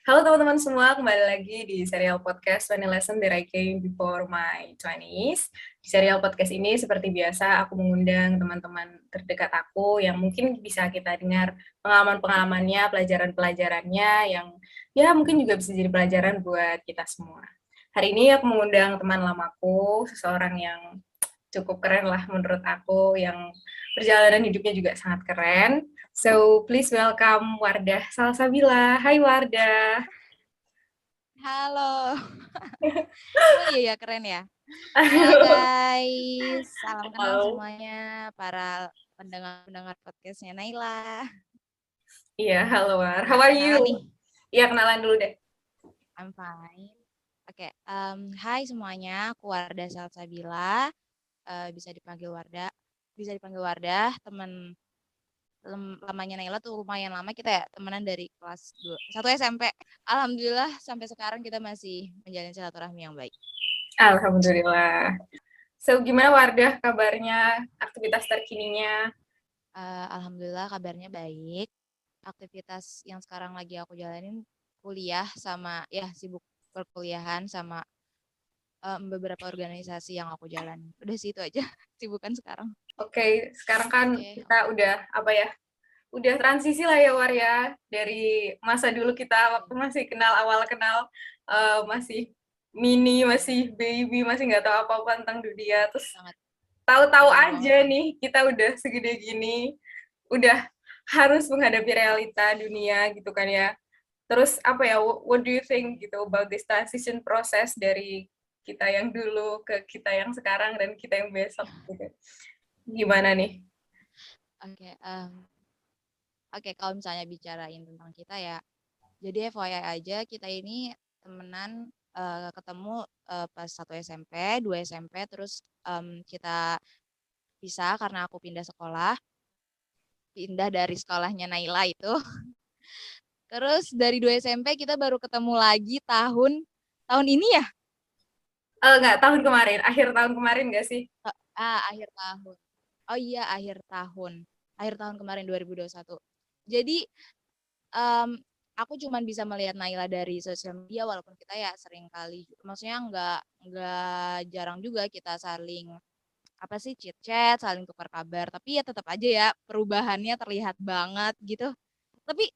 Halo teman-teman semua, kembali lagi di serial podcast 20 Lesson That I Came Before My 20s. Di serial podcast ini seperti biasa aku mengundang teman-teman terdekat aku yang mungkin bisa kita dengar pengalaman-pengalamannya, pelajaran-pelajarannya yang ya mungkin juga bisa jadi pelajaran buat kita semua. Hari ini aku mengundang teman lamaku, seseorang yang cukup keren lah menurut aku, yang perjalanan hidupnya juga sangat keren. So, please welcome Wardah Salsabila. Hai Wardah. Halo. Emang iya ya keren ya. Halo guys, salam kenal Halo. semuanya para pendengar podcastnya Naila. Iya, halo War. How Gimana are you? kenalan nih? Iya, kenalan dulu deh. I'm fine. Oke, hai semuanya, aku Wardah Salsabila. Bisa dipanggil Wardah. Bisa dipanggil Wardah, temen lamanya Naila tuh lumayan lama kita ya, temenan dari kelas 2, 1 SMP. Alhamdulillah sampai sekarang kita masih menjalin silaturahmi yang baik. Alhamdulillah. So, gimana Wardah kabarnya, aktivitas terkininya? Alhamdulillah kabarnya baik. Aktivitas yang sekarang lagi aku jalanin kuliah sama ya sibuk perkuliahan sama beberapa organisasi yang aku jalani. Udah sih itu aja sibukan sekarang. Oke, sekarang kan Oke. kita udah, apa ya, udah transisi lah ya War ya. Dari masa dulu kita waktu masih kenal, awal kenal, masih mini, masih baby, masih nggak tahu apa-apa tentang dunia. Terus Sangat tahu-tahu bener banget aja tuh. nih, kita udah segede gini, udah harus menghadapi realita dunia gitu kan ya. Terus apa ya, what do you think gitu about this transition process dari kita yang dulu ke kita yang sekarang dan kita yang besok gitu. Gimana nih? Oke, oke kalau misalnya bicarain tentang kita ya, jadi FYI aja kita ini temenan ketemu pas 1 SMP, 2 SMP, terus kita pisah karena aku pindah sekolah, pindah dari sekolahnya Naila itu. Terus dari 2 SMP kita baru ketemu lagi tahun ini ya? Nggak, tahun kemarin, akhir tahun kemarin nggak sih? Akhir tahun. Oh iya, akhir tahun. Akhir tahun kemarin 2021. Jadi em, aku cuman bisa melihat Naila dari sosial media walaupun kita ya sering kali maksudnya nggak jarang juga kita saling apa sih chit chat, saling tukar kabar, tapi ya tetap aja ya perubahannya terlihat banget gitu. Tapi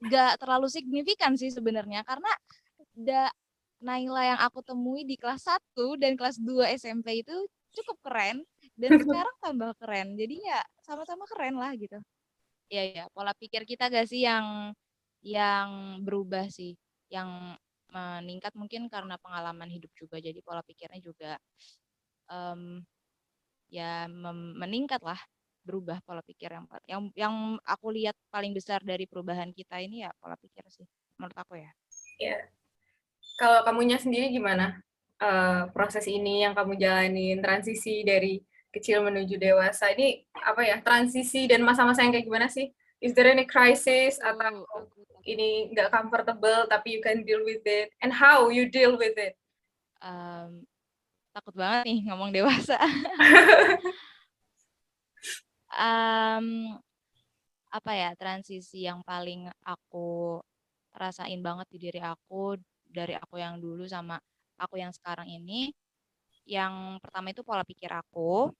nggak terlalu signifikan sih sebenarnya karena da Naila yang aku temui di kelas 1 dan kelas 2 SMP itu cukup keren dan sekarang tambah keren. Jadi ya sama-sama keren lah gitu. Iya ya, pola pikir kita gak sih yang berubah sih, yang meningkat mungkin karena pengalaman hidup juga. Jadi pola pikirnya juga em, ya meningkat lah, berubah pola pikir yang aku lihat paling besar dari perubahan kita ini ya pola pikir sih menurut aku ya. Ya, kalau kamunya sendiri gimana? Proses ini yang kamu jalanin, transisi dari kecil menuju dewasa, ini apa ya, transisi dan masa-masa yang kayak gimana sih? Is there any crisis atau Aku takut ini nggak comfortable tapi you can deal with it? And how you deal with it? em, takut banget nih ngomong dewasa. Em, apa ya transisi yang paling aku rasain banget di diri aku dari aku yang dulu sama aku yang sekarang ini. Yang pertama itu pola pikir aku,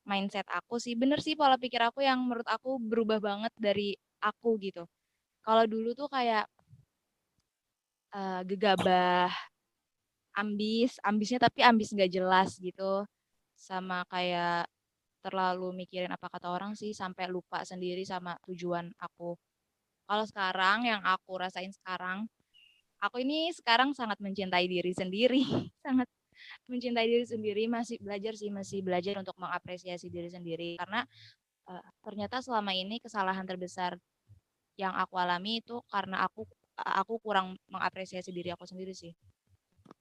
mindset aku sih. Bener sih pola pikir aku yang menurut aku berubah banget dari aku gitu. Kalau dulu tuh kayak gegabah, ambisnya tapi ambis nggak jelas gitu. Sama kayak terlalu mikirin apa kata orang sih sampai lupa sendiri sama tujuan aku. Kalau sekarang yang aku rasain sekarang, aku ini sekarang sangat mencintai diri sendiri, sangat mencintai diri sendiri, masih belajar sih, masih belajar untuk mengapresiasi diri sendiri karena ternyata selama ini kesalahan terbesar yang aku alami itu karena aku kurang mengapresiasi diri aku sendiri sih.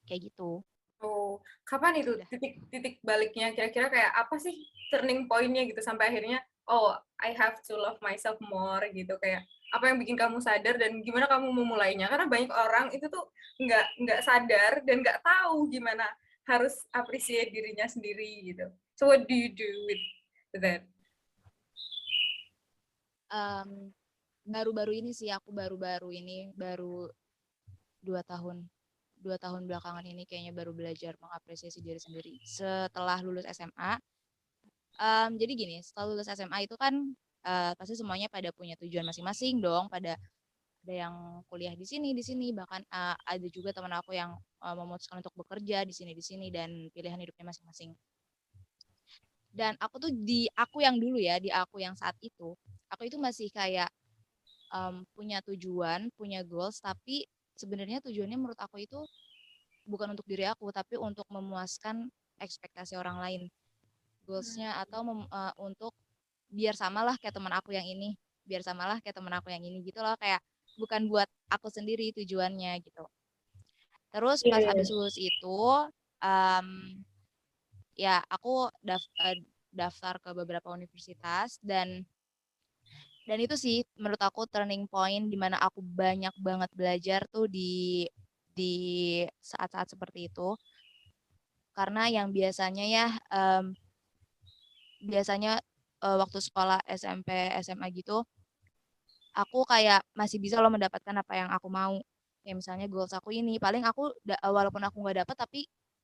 Kayak gitu. Oh, kapan itu Udah. titik baliknya? Kira-kira kayak apa sih turning point-nya gitu sampai akhirnya, oh, I have to love myself more gitu, kayak apa yang bikin kamu sadar dan gimana kamu memulainya? Karena banyak orang itu tuh nggak sadar dan nggak tahu gimana harus appreciate dirinya sendiri gitu. So what do you do with that? Em, Baru-baru ini sih aku baru-baru ini baru 2 tahun belakangan ini kayaknya baru belajar mengapresiasi diri sendiri setelah lulus SMA. Jadi gini, setelah lulus SMA itu kan pasti semuanya pada punya tujuan masing-masing dong, pada ada yang kuliah di sini, bahkan ada juga teman aku yang memutuskan untuk bekerja di sini dan pilihan hidupnya masing-masing. Dan aku tuh di aku yang dulu ya, di aku yang saat itu, aku itu masih kayak punya tujuan, punya goals, tapi sebenarnya tujuannya menurut aku itu bukan untuk diri aku, tapi untuk memuaskan ekspektasi orang lain. Goalsnya atau untuk biar samalah kayak teman aku yang ini, biar samalah kayak teman aku yang ini gitu loh, kayak bukan buat aku sendiri tujuannya gitu. Terus Iya, pas iya. abis lulus itu, um, ya aku daftar ke beberapa universitas dan itu sih menurut aku turning point di mana aku banyak banget belajar tuh di saat-saat seperti itu, karena yang biasanya ya biasanya waktu sekolah SMP SMA gitu aku kayak masih bisa loh mendapatkan apa yang aku mau, kayak misalnya goals aku ini paling aku walaupun aku nggak dapat tapi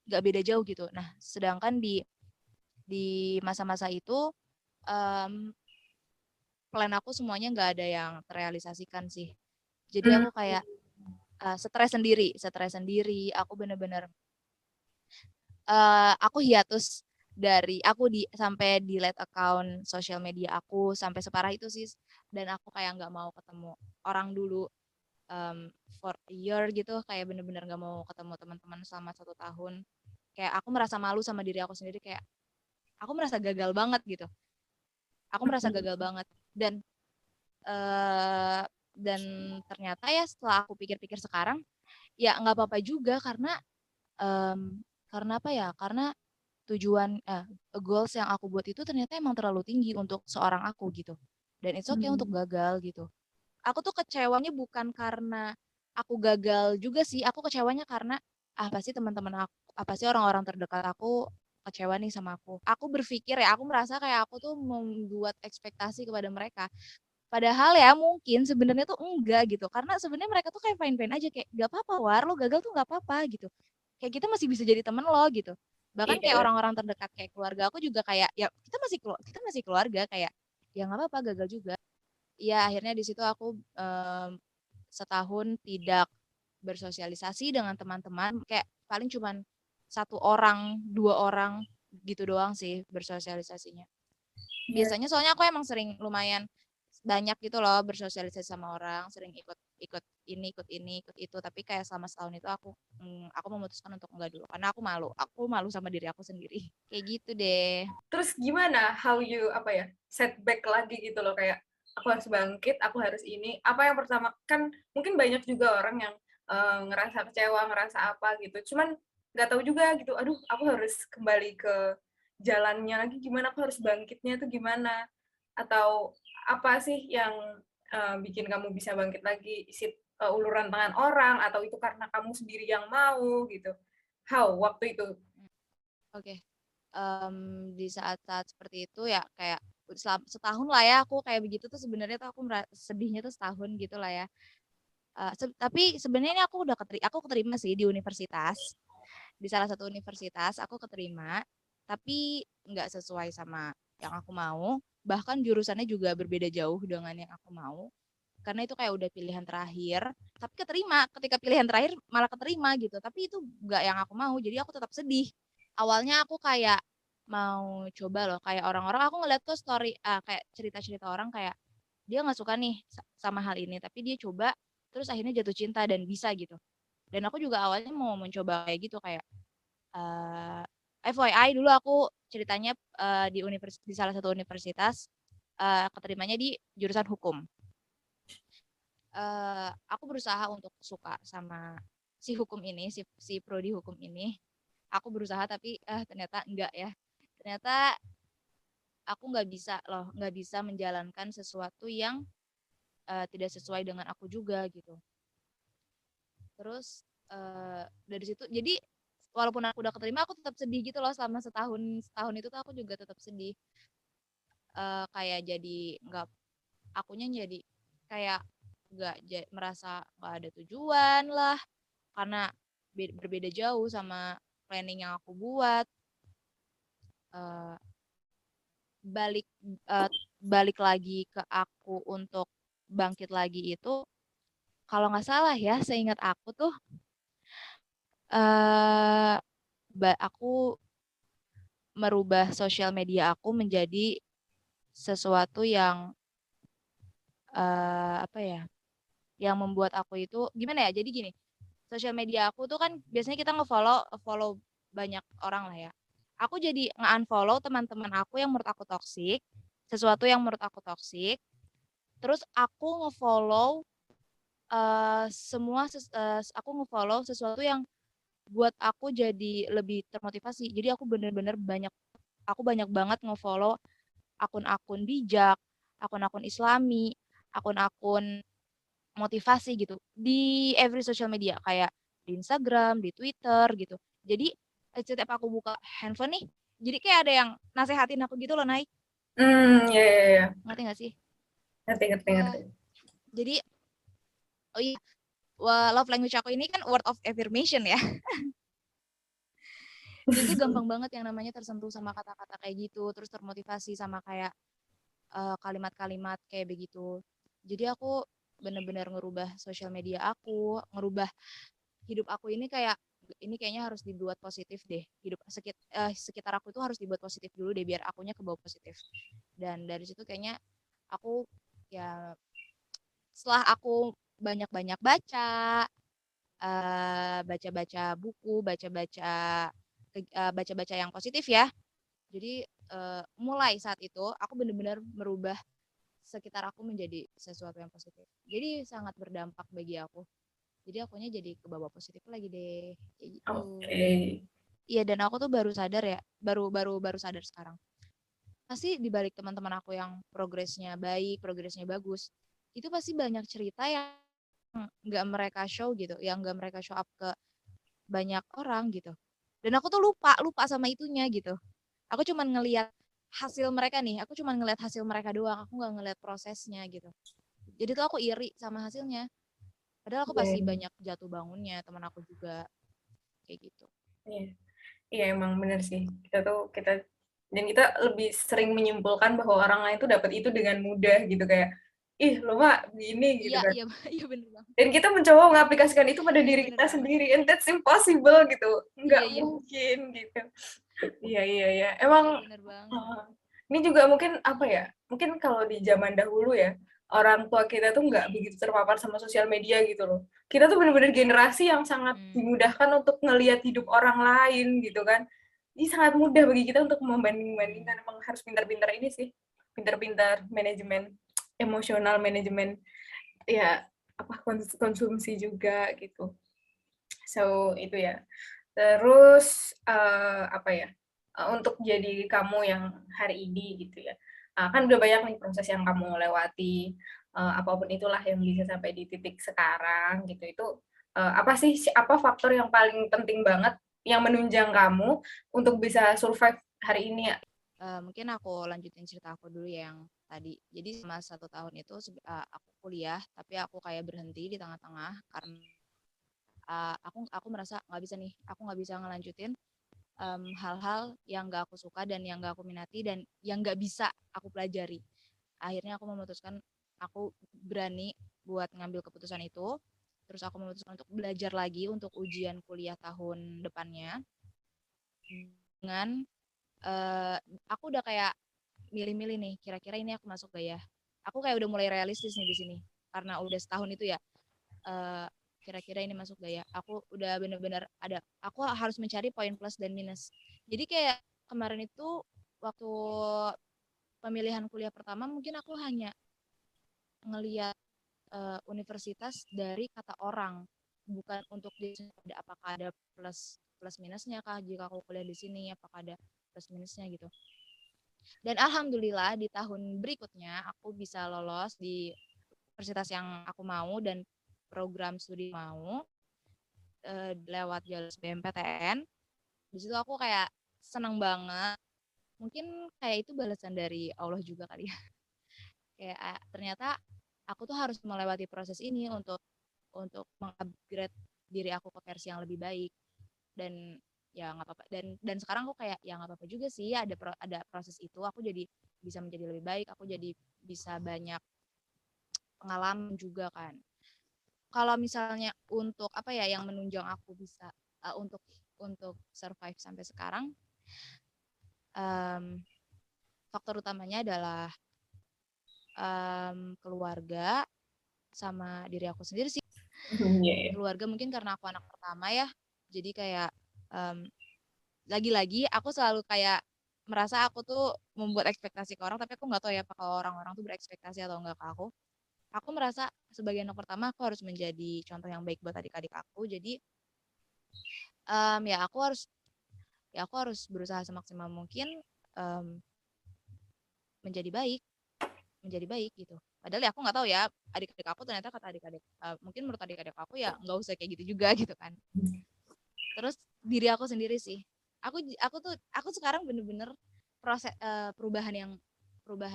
nggak beda jauh gitu. Nah sedangkan di masa-masa itu um, plan aku semuanya nggak ada yang terrealisasikan sih. Jadi Hmm, aku kayak stres sendiri. Aku bener-bener aku hiatus dari aku sampai delete account sosial media aku sampai separah itu sih. Dan aku kayak nggak mau ketemu orang dulu for a year gitu, kayak bener-bener nggak mau ketemu teman-teman selama 1 tahun. Kayak aku merasa malu sama diri aku sendiri, kayak aku merasa gagal banget gitu. Aku merasa gagal banget dan eh dan ternyata ya setelah aku pikir-pikir sekarang ya nggak apa-apa juga karena apa ya, karena tujuan goals yang aku buat itu ternyata emang terlalu tinggi untuk seorang aku gitu, dan it's okay untuk hmm, gagal gitu. Aku tuh kecewanya bukan karena aku gagal juga sih, aku kecewanya karena pasti teman-teman aku, apa sih orang-orang terdekat aku kecewa nih sama aku. Aku berpikir ya, aku merasa kayak aku tuh membuat ekspektasi kepada mereka. Padahal ya mungkin sebenarnya tuh enggak gitu. Karena sebenarnya mereka tuh kayak fine-fine aja, kayak gak apa-apa War, lo gagal tuh gak apa-apa gitu. Kayak kita masih bisa jadi temen lo gitu. Bahkan kayak iya. orang-orang terdekat kayak keluarga aku juga kayak ya kita masih keluarga, kayak ya nggak apa-apa gagal juga. Ya akhirnya di situ aku setahun tidak bersosialisasi dengan teman-teman, kayak paling cuman 1 orang 2 orang gitu doang sih bersosialisasinya. Iya. Biasanya soalnya aku emang sering lumayan banyak gitu loh bersosialisasi sama orang, sering ikut ikut ini ikut itu, tapi kayak selama setahun itu aku memutuskan untuk enggak dulu karena aku malu sama diri aku sendiri. Kayak gitu deh. Terus gimana how you apa ya, setback lagi gitu loh, kayak aku harus bangkit, aku harus ini. Apa yang pertama kan mungkin banyak juga orang yang ngerasa kecewa, ngerasa apa gitu. Cuman nggak tahu juga gitu. Aduh, aku harus kembali ke jalannya lagi gimana? Aku harus bangkitnya tuh gimana? Atau apa sih yang bikin kamu bisa bangkit lagi? Is it uluran tangan orang atau itu karena kamu sendiri yang mau gitu? How waktu itu? Oke. Di saat-saat seperti itu ya kayak setahun lah ya aku kayak begitu tuh, sebenarnya tuh aku sedihnya tuh setahun gitu lah ya. Tapi sebenarnya ini aku keterima sih di universitas, di salah satu universitas aku keterima, tapi nggak sesuai sama yang aku mau, bahkan jurusannya juga berbeda jauh dengan yang aku mau, karena itu kayak udah pilihan terakhir, tapi keterima ketika pilihan terakhir malah keterima gitu, tapi itu nggak yang aku mau, jadi aku tetap sedih. Awalnya aku kayak mau coba loh, kayak orang-orang aku ngeliat tuh story kayak cerita-cerita orang kayak dia nggak suka nih sama hal ini tapi dia coba terus akhirnya jatuh cinta dan bisa gitu. Dan aku juga awalnya mau mencoba kayak gitu, kayak uh, FYI dulu aku ceritanya di salah satu universitas keterimanya di jurusan hukum. Aku berusaha untuk suka sama si hukum ini, si prodi hukum ini. Aku berusaha tapi ternyata enggak ya. Ternyata aku nggak bisa menjalankan sesuatu yang tidak sesuai dengan aku juga gitu. Terus dari situ jadi walaupun aku udah keterima aku tetap sedih gitu loh, selama setahun setahun itu tuh aku juga tetap sedih. Kayak jadi nggak akunya jadi kayak nggak merasa nggak ada tujuan lah, karena berbeda jauh sama planning yang aku buat. Uh, balik uh, balik lagi ke aku untuk bangkit lagi itu, kalau nggak salah ya, seingat aku tuh uh, aku merubah sosial media aku menjadi sesuatu yang apa ya, yang membuat aku itu gimana ya? Jadi gini, sosial media aku tuh kan biasanya kita follow banyak orang lah ya. Aku jadi nge-unfollow teman-teman aku yang menurut aku toksik, sesuatu yang menurut aku toksik. Terus aku nge-follow aku nge-follow sesuatu yang buat aku jadi lebih termotivasi. Jadi aku banyak banget nge-follow akun-akun bijak, akun-akun Islami, akun-akun motivasi gitu di every social media, kayak di Instagram, di Twitter gitu. Jadi setiap aku buka handphone nih, jadi kayak ada yang nasehatin aku gitu loh, Nay. Ya, ya, ya. Ngerti gak sih? Ngerti, ngerti, Ya, ngerti. jadi oh iya, love language aku ini kan word of affirmation ya. Jadi tuh gampang banget yang namanya tersentuh sama kata-kata kayak gitu, terus termotivasi sama kayak kalimat-kalimat kayak begitu. Jadi aku bener-bener ngerubah sosial media aku, ngerubah hidup aku ini kayak ini kayaknya harus dibuat positif deh. Sekitar aku itu harus dibuat positif dulu deh biar akunya kebawa positif. Dan dari situ kayaknya aku ya setelah aku banyak-banyak baca-baca buku, baca-baca yang positif ya. Jadi mulai saat itu aku benar-benar merubah sekitar aku menjadi sesuatu yang positif. Jadi sangat berdampak bagi aku. Jadi akunya jadi ke bawah positif lagi deh, kayak gitu. Oke. Iya, dan aku tuh baru sadar ya, baru sadar sekarang. Pasti di balik teman-teman aku yang progresnya baik, progresnya bagus, itu pasti banyak cerita yang nggak mereka show gitu, yang nggak mereka show up ke banyak orang gitu. Dan aku tuh lupa, lupa sama itunya gitu. Aku cuman ngelihat hasil mereka nih, aku cuman ngelihat hasil mereka doang, aku nggak ngelihat prosesnya gitu. Jadi tuh aku iri sama hasilnya. Padahal aku pasti Iya, banyak jatuh bangunnya, teman aku juga kayak gitu. iya. Iya, emang bener sih. Dan kita lebih sering menyimpulkan bahwa orang lain tuh dapat itu dengan mudah gitu, kayak ih lo mah gini gitu Iya, kan. iya, iya bener banget. Dan kita mencoba mengaplikasikan itu pada Iya diri bener kita banget. sendiri, and that's impossible gitu. Nggak Iya, iya. mungkin gitu. Iya, iya, iya. Iya Emang bener banget. ini juga mungkin apa ya? Mungkin kalau di zaman dahulu ya, orang tua kita tuh nggak begitu terpapar sama sosial media gitu loh. Kita tuh bener-bener generasi yang sangat Hmm. dimudahkan untuk ngelihat hidup orang lain gitu kan. Jadi sangat mudah bagi kita untuk Hmm. membanding-bandingkan. Emang harus pintar-pintar ini sih, pintar-pintar manajemen emosional, manajemen ya apa konsumsi juga gitu. So itu ya. Terus apa ya? Untuk jadi kamu yang hari ini gitu ya. Kan udah banyak nih proses yang kamu lewati, apapun itulah yang bisa sampai di titik sekarang gitu. Itu apa sih apa faktor yang paling penting banget yang menunjang kamu untuk bisa survive hari ini ya? Mungkin aku lanjutin cerita aku dulu yang tadi. Jadi selama 1 tahun itu aku kuliah, tapi aku kayak berhenti di tengah-tengah karena aku merasa nggak bisa nih, aku nggak bisa ngelanjutin hal-hal yang nggak aku suka dan yang nggak aku minati dan yang nggak bisa aku pelajari. Akhirnya aku memutuskan, aku berani buat ngambil keputusan itu. Terus aku memutuskan untuk belajar lagi untuk ujian kuliah tahun depannya dengan eh, aku udah kayak milih-milih nih, kira-kira ini aku masuk gak ya. Aku kayak udah mulai realistis nih di sini karena udah setahun itu ya. eh, Kira-kira ini masuk gak ya. Aku udah bener-bener aku harus mencari poin plus dan minus. Jadi kayak kemarin itu waktu pemilihan kuliah pertama mungkin aku hanya ngeliat universitas dari kata orang, bukan untuk apakah ada plus plus minusnya kah jika aku kuliah di sini, apakah ada plus minusnya gitu. Dan alhamdulillah di tahun berikutnya aku bisa lolos di universitas yang aku mau dan program studi mau lewat jalur SBMPTN. Di situ aku kayak seneng banget. Mungkin kayak itu balasan dari Allah juga kali ya. Kayak ternyata aku tuh harus melewati proses ini untuk mengupgrade diri aku ke versi yang lebih baik. Dan ya nggak apa-apa, dan sekarang aku kayak ya nggak apa-apa juga sih, ada proses itu, aku jadi bisa menjadi lebih baik, aku jadi bisa banyak pengalaman juga kan. Kalau misalnya untuk apa ya yang menunjang aku bisa untuk survive sampai sekarang, um, faktor utamanya adalah keluarga sama diri aku sendiri sih. Yeah. Keluarga mungkin karena aku anak pertama ya, jadi kayak um, lagi-lagi aku selalu kayak merasa aku tuh membuat ekspektasi ke orang, tapi aku nggak tahu ya apakah orang-orang tuh berekspektasi atau enggak ke aku. Aku merasa sebagai anak pertama aku harus menjadi contoh yang baik buat adik-adik aku. Jadi ya aku harus berusaha semaksimal mungkin um, menjadi baik, menjadi baik gitu. Padahal ya aku nggak tahu ya, adik-adik aku ternyata kata adik-adik mungkin menurut adik-adik aku ya nggak usah kayak gitu juga gitu kan. Terus diri aku sendiri sih, aku sekarang bener-bener proses perubahan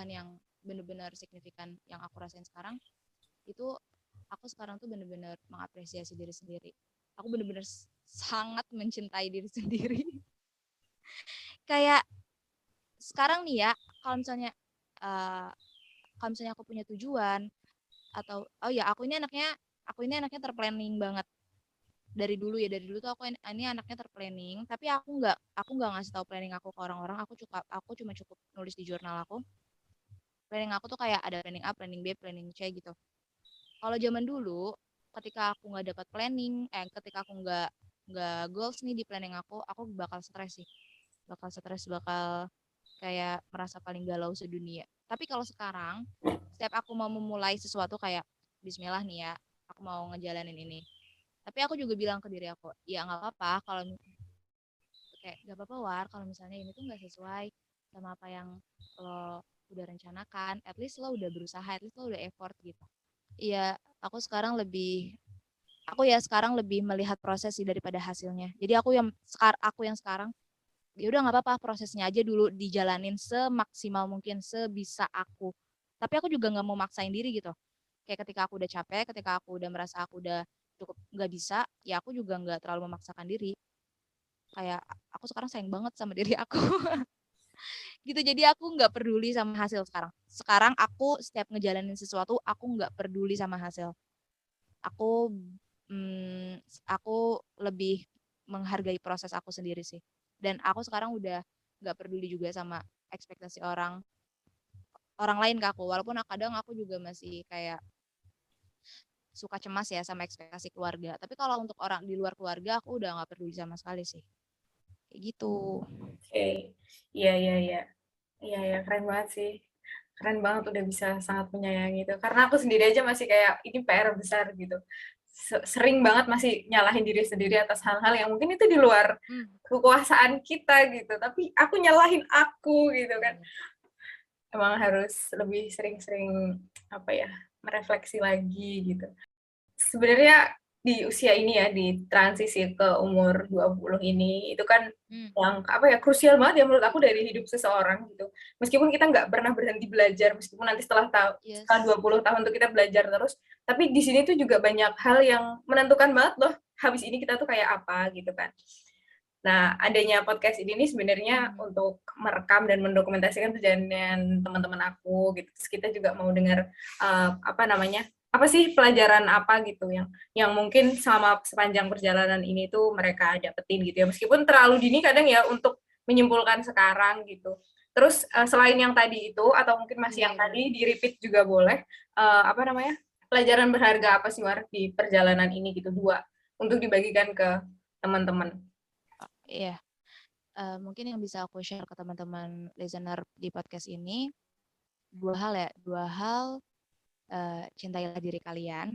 yang bener-bener signifikan yang aku rasain sekarang itu, aku sekarang tuh bener-bener mengapresiasi diri sendiri. Aku bener-bener sangat mencintai diri sendiri. Kayak sekarang nih ya, kalau misalnya uh, kalau misalnya aku punya tujuan atau oh ya aku ini anaknya terplanning banget dari dulu ya, dari dulu tuh ini anaknya terplanning, tapi aku nggak ngasih tahu planning aku ke orang-orang. Aku cuma cukup nulis di jurnal aku, planning aku tuh kayak ada planning A, planning B, planning C gitu. Kalau zaman dulu ketika aku nggak dapat planning, ketika aku nggak goals nih di planning aku bakal stres sih, bakal kayak merasa paling galau sedunia. Tapi kalau sekarang setiap aku mau memulai sesuatu kayak Bismillah nih ya, aku mau ngejalanin ini, tapi aku juga bilang ke diri aku ya nggak apa-apa kalau kayak nggak apa-apa War kalau misalnya ini tuh nggak sesuai sama apa yang lo udah rencanakan, at least lo udah berusaha, at least lo udah effort gitu. Iya, aku sekarang lebih melihat proses sih daripada hasilnya. Jadi aku yang sekarang ya udah nggak apa-apa, prosesnya aja dulu dijalanin semaksimal mungkin sebisa aku. Tapi aku juga nggak mau maksain diri gitu. Kayak ketika aku udah capek, ketika aku udah merasa aku udah cukup nggak bisa, ya aku juga nggak terlalu memaksakan diri. Kayak aku sekarang sayang banget sama diri aku. Gitu, jadi aku nggak peduli sama hasil sekarang aku setiap ngejalanin sesuatu aku nggak peduli sama hasil. Aku mm, aku lebih menghargai proses aku sendiri sih, dan aku sekarang udah nggak peduli juga sama ekspektasi orang orang lain ke aku, walaupun kadang aku juga masih kayak suka cemas ya sama ekspektasi keluarga, tapi kalau untuk orang di luar keluarga aku udah nggak peduli sama sekali sih, kayak gitu. Oke, iya iya iya, iya ya, keren banget sih, keren banget udah bisa sangat menyayangi itu. Karena aku sendiri aja masih kayak ini PR besar gitu. Sering banget masih nyalahin diri sendiri atas hal-hal yang mungkin itu di luar Hmm, kekuasaan kita gitu. Tapi aku nyalahin aku gitu kan. bener. Emang harus lebih sering-sering apa ya, merefleksi lagi gitu. Sebenarnya di usia ini ya, di transisi ke umur 20 ini, itu kan Hmm, yang apa ya, krusial banget ya menurut aku dari hidup seseorang gitu. Meskipun kita nggak pernah berhenti belajar, meskipun nanti setelah yes. 20 tahun tuh kita belajar terus, tapi di sini tuh juga banyak hal yang menentukan banget loh, habis ini kita tuh kayak apa gitu kan. Nah, adanya podcast ini sebenarnya Hmm, untuk merekam dan mendokumentasikan perjalanan teman-teman aku gitu. Terus kita juga mau dengar apa namanya? Apa sih pelajaran apa gitu yang mungkin sama sepanjang perjalanan ini tuh mereka dapetin gitu ya. Meskipun terlalu dini kadang ya untuk menyimpulkan sekarang gitu. Terus selain yang tadi itu atau mungkin masih iya yang iya benar. tadi di repeat juga boleh apa namanya? Pelajaran berharga apa sih War di perjalanan ini gitu dua untuk dibagikan ke teman-teman. Iya. Mungkin yang bisa aku share ke teman-teman listener di podcast ini dua hal ya, dua hal. Cintailah diri kalian.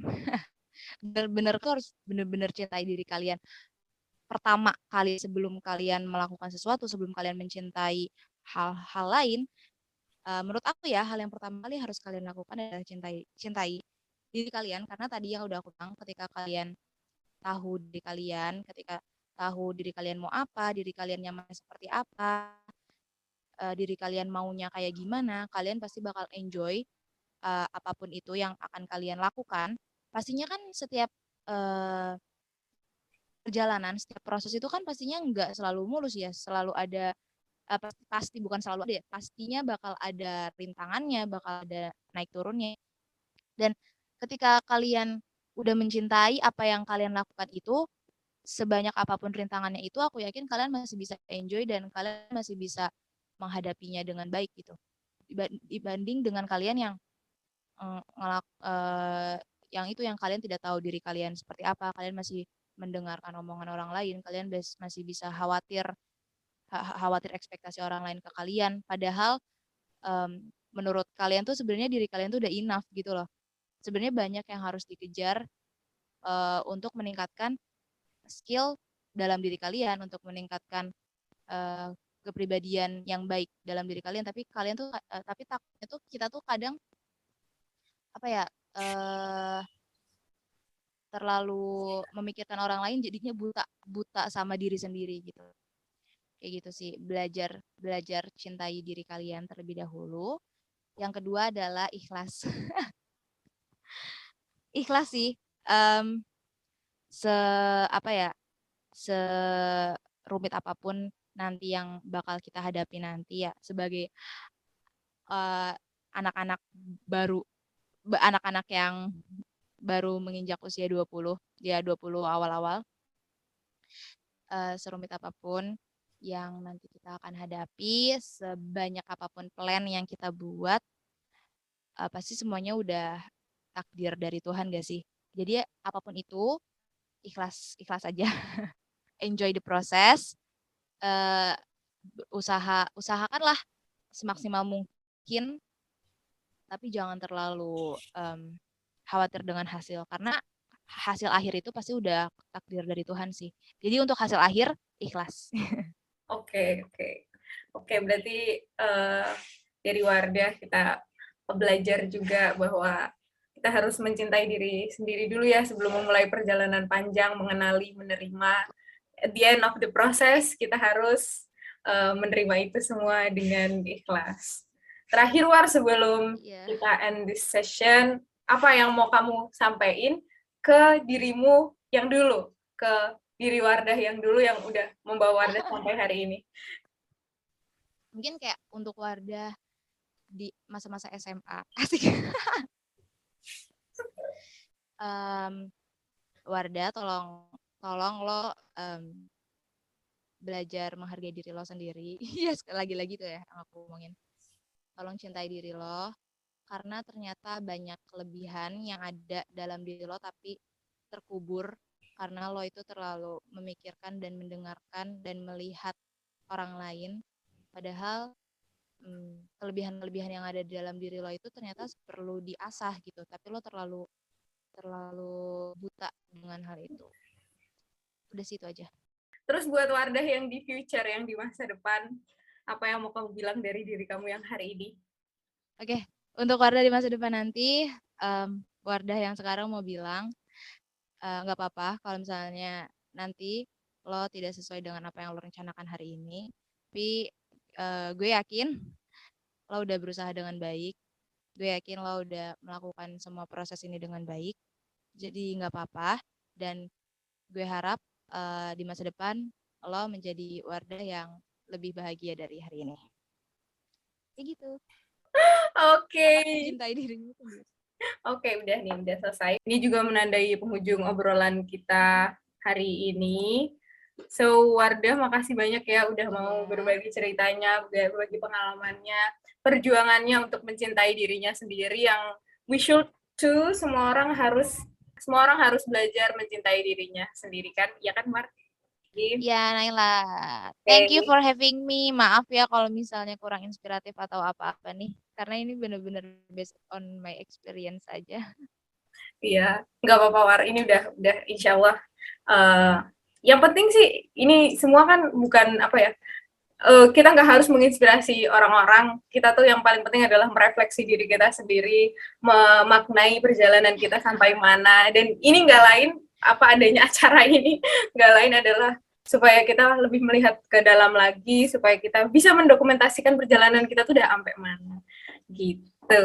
Bener-bener tuh harus bener-bener cintai diri kalian pertama kali sebelum kalian melakukan sesuatu, sebelum kalian mencintai hal-hal lain. Menurut aku ya, hal yang pertama kali harus kalian lakukan adalah cintai cintai diri kalian, karena tadi yang udah aku bilang, ketika kalian tahu diri kalian, ketika tahu diri kalian mau apa, diri kalian nyaman seperti apa, diri kalian maunya kayak gimana, kalian pasti bakal enjoy apapun itu yang akan kalian lakukan. Pastinya kan setiap uh, perjalanan, setiap proses itu kan pastinya nggak selalu mulus ya, selalu ada pasti bukan selalu ada ya, pastinya bakal ada rintangannya, bakal ada naik turunnya. Dan ketika kalian udah mencintai apa yang kalian lakukan itu, sebanyak apapun rintangannya itu, aku yakin kalian masih bisa enjoy dan kalian masih bisa menghadapinya dengan baik gitu. Dibanding dengan kalian yang yang itu yang kalian tidak tahu diri kalian seperti apa, kalian masih mendengarkan omongan orang lain, kalian masih bisa khawatir ekspektasi orang lain ke kalian, padahal menurut kalian tuh sebenarnya diri kalian tuh udah enough gitu loh. Sebenarnya banyak yang harus dikejar untuk meningkatkan skill dalam diri kalian, untuk meningkatkan kepribadian yang baik dalam diri kalian. Tapi kalian tuh, tapi takutnya tuh kita tuh kadang apa ya, terlalu memikirkan orang lain, jadinya buta buta sama diri sendiri gitu. Kayak gitu sih, belajar cintai diri kalian terlebih dahulu. Yang kedua adalah ikhlas. Ikhlas sih, um, se apa ya, serumit apapun nanti yang bakal kita hadapi nanti ya, sebagai anak-anak baru, anak-anak yang baru menginjak usia 20, ya 20 awal-awal, serumit apapun yang nanti kita akan hadapi, sebanyak apapun plan yang kita buat, pasti semuanya udah takdir dari Tuhan gak sih? Jadi apapun itu, ikhlas aja. Enjoy the process. Uh, usahakanlah semaksimal mungkin, tapi jangan terlalu khawatir dengan hasil, karena hasil akhir itu pasti udah takdir dari Tuhan sih. Jadi untuk hasil akhir ikhlas. Oke. Berarti dari Wardah kita belajar juga bahwa kita harus mencintai diri sendiri dulu ya sebelum memulai perjalanan panjang, mengenali, menerima. At the end of the process, kita harus menerima itu semua dengan ikhlas. Terakhir, War, sebelum kita end this session, apa yang mau kamu sampaikan ke dirimu yang dulu, ke diri Wardah yang dulu yang udah membawa Wardah sampai hari ini? Mungkin kayak untuk Wardah di masa-masa SMA. Asik. Wardah, tolong lo belajar menghargai diri lo sendiri. Iya, lagi-lagi tuh ya yang aku ngomongin. Tolong cintai diri lo, karena ternyata banyak kelebihan yang ada dalam diri lo tapi terkubur karena lo itu terlalu memikirkan dan mendengarkan dan melihat orang lain. Padahal kelebihan-kelebihan yang ada di dalam diri lo itu ternyata perlu diasah gitu, tapi lo terlalu buta dengan hal itu. Udah situ aja. Terus buat Wardah yang di future, yang di masa depan, apa yang mau kamu bilang dari diri kamu yang hari ini? Oke, untuk Wardah di masa depan nanti, Wardah yang sekarang mau bilang, nggak apa-apa kalau misalnya nanti lo tidak sesuai dengan apa yang lo rencanakan hari ini, tapi gue yakin lo udah berusaha dengan baik, gue yakin lo udah melakukan semua proses ini dengan baik, jadi nggak apa-apa, dan gue harap di masa depan lo menjadi Wardah yang lebih bahagia dari hari ini. Kayak gitu. Oke. Cintai dirimu sendiri. Oke, udah selesai. Ini juga menandai penghujung obrolan kita hari ini. So, Wardah, makasih banyak ya udah mau berbagi ceritanya, berbagi pengalamannya, perjuangannya untuk mencintai dirinya sendiri yang we should to, semua orang harus belajar mencintai dirinya sendiri kan? Ya kan, Mar? Ya, Naila. Thank you for having me. Maaf ya kalau misalnya kurang inspiratif atau apa-apa nih. Karena ini benar-benar based on my experience aja. Iya, nggak apa-apa, War. Ini udah insya Allah. Yang penting sih, ini semua kan bukan apa ya, kita nggak harus menginspirasi orang-orang. Kita tuh yang paling penting adalah merefleksi diri kita sendiri, memaknai perjalanan kita sampai mana. Dan ini nggak lain, apa adanya acara ini, nggak lain adalah supaya kita lebih melihat ke dalam lagi, supaya kita bisa mendokumentasikan perjalanan kita tuh udah sampai mana. Gitu.